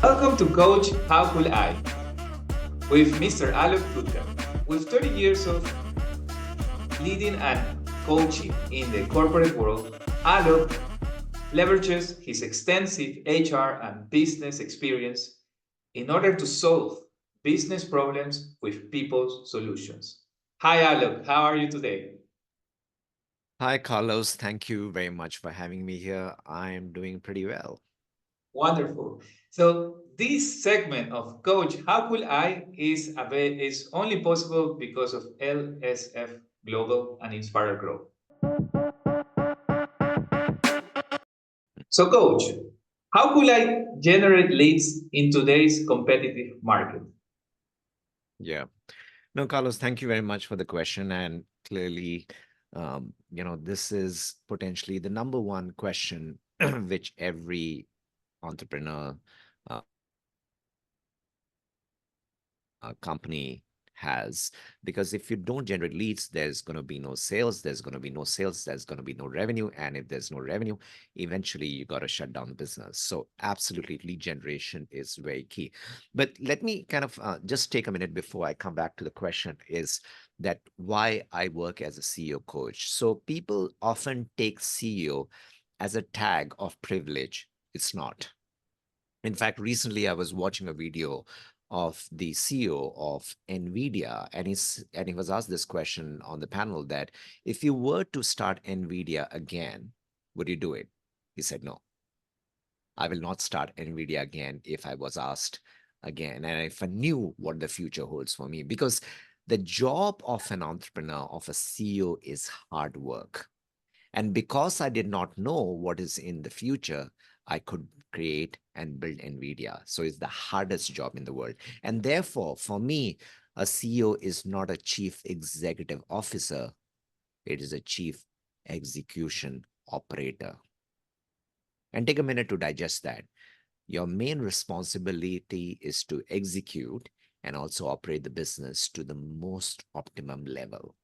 Welcome to Coach How Could I with Mr. Aalok Gupta. With 30 years of leading and coaching in the corporate world, Aalok leverages his extensive HR and business experience in order to solve business problems with people's solutions. Hi, Aalok. How are you today? Hi, Carlos. Thank you very much for having me here. I am doing pretty well. Wonderful. So this segment of Coach How Could I is only possible because of LSF Global and Inspiral Growth. So Coach, how could I generate leads in today's competitive market? Yeah. No, Carlos, thank you very much for the question. And clearly, this is potentially the number one question which every entrepreneur company has, because if you don't generate leads, there's going to be no sales, there's going to be no sales, there's going to be no revenue, and if there's no revenue, eventually you got to shut down the business. So absolutely, lead generation is very key. But let me kind of just take a minute before I come back to the question, is that why I work as a CEO coach. So people often take CEO as a tag of privilege. It's not. In fact, recently I was watching a video of the CEO of Nvidia, and he was asked this question on the panel, that if you were to start Nvidia again, would you do it? He said, no, I will not start Nvidia again if I was asked again, and if I knew what the future holds for me, because the job of an entrepreneur, of a CEO, is hard work. And because I did not know what is in the future, I could create and build NVIDIA. So it's the hardest job in the world. And therefore, for me, a CEO is not a chief executive officer, it is a chief execution operator. And take a minute to digest that. Your main responsibility is to execute and also operate the business to the most optimum level.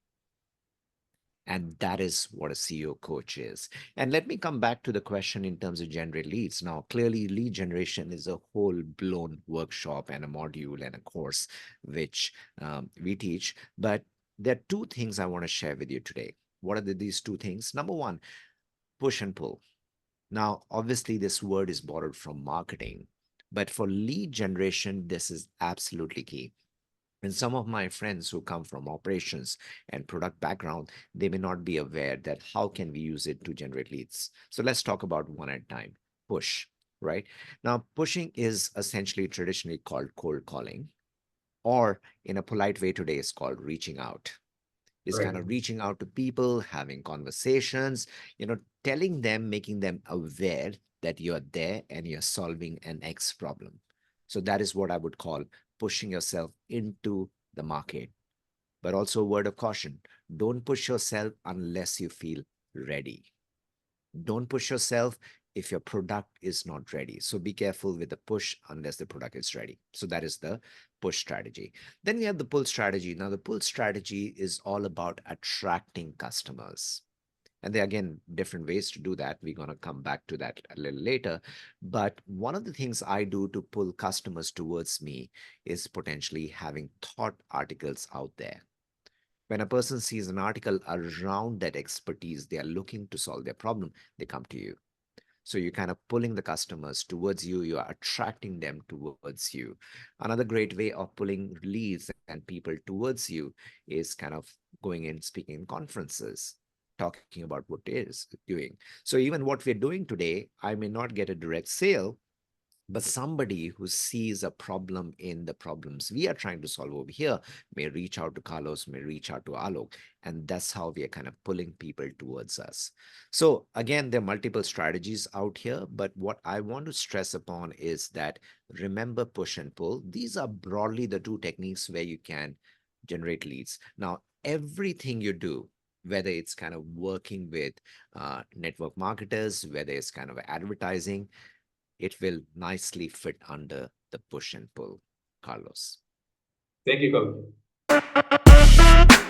And that is what a CEO coach is. And let me come back to the question in terms of generate leads. Now, clearly, lead generation is a whole blown workshop and a module and a course which we teach. But there are two things I want to share with you today. What are these two things? Number one, push and pull. Now, obviously, this word is borrowed from marketing, but for lead generation, this is absolutely key. And some of my friends who come from operations and product background, they may not be aware that how can we use it to generate leads. So let's talk about one at a time. Push, right? Now, pushing is essentially traditionally called cold calling, or in a polite way today, is called reaching out. Is kind Correct. of reaching out to people, having conversations, telling them, making them aware that you're there and you're solving an X problem. So that is what I would call pushing yourself into the market. But also a word of caution, don't push yourself unless you feel ready. Don't push yourself if your product is not ready. So be careful with the push unless the product is ready. So that is the push strategy. Then we have the pull strategy. Now, the pull strategy is all about attracting customers. And there are, again, different ways to do that. We're going to come back to that a little later. But one of the things I do to pull customers towards me is potentially having thought articles out there. When a person sees an article around that expertise, they are looking to solve their problem, they come to you. So you're kind of pulling the customers towards you, you are attracting them towards you. Another great way of pulling leads and people towards you is kind of going and speaking in conferences, talking about what is doing. So even what we're doing today, I may not get a direct sale, but somebody who sees a problem in the problems we are trying to solve over here may reach out to Carlos, may reach out to Alok, and that's how we are kind of pulling people towards us. So again, there are multiple strategies out here, but what I want to stress upon is that remember push and pull. These are broadly the two techniques where you can generate leads. Now, everything you do, whether it's kind of working with network marketers, whether it's kind of advertising, it will nicely fit under the push and pull, Carlos. Thank you, Coach.